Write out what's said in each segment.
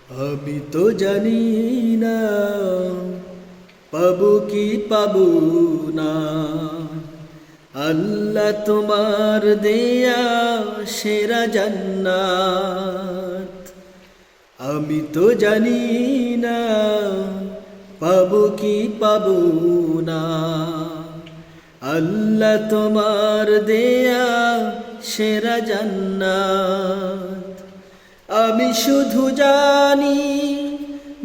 আমি তো জানি না পাবো কি পাবো না, আল্লাহ তোমার দেয়া সেরা জান্নাত। আমি তো জানি না পাবো কি পাবো না, আল্লাহ তোমার দেয়া সেরা জান্নাত। আমি শুধু জানি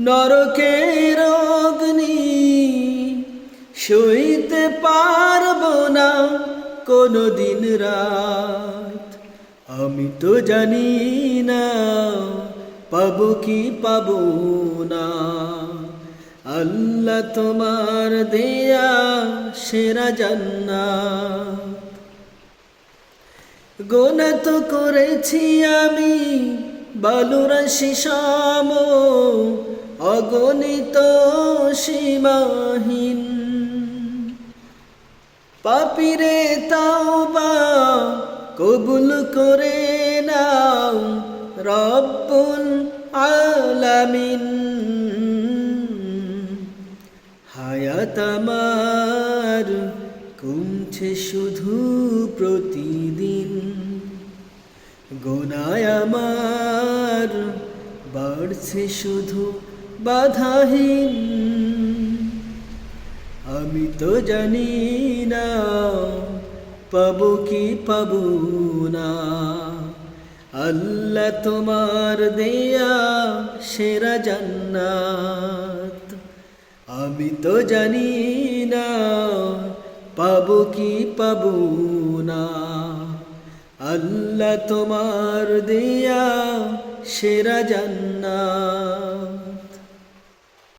নরকের অগ্নি সইতে পারবো না কোনো দিন রাত। আমি তো জানি না পাবো কি পাবো না, আল্লাহ তোমার দেয়া সেরা জান্নাত। গোনা তো করেছি আমি বালুরাশি সম, অগণিত সীমাহীন। পাপীরে তাওবা কবুল করে নাও রব্বুল আলামিন। হায়াত আমার কমছে শুধু প্রতিদিন, গোনায় আমার বাড়ছে শুধু বাধাহীন। আমি তো জানি না পাবো কি পাবো না, আল্লাহ তোমার দেয়া সেরা জান্নাত। আমি তো জানি না পাবো কি পাবো না, আল্লাহ তোমার দেয়া সেরা জান্নাত।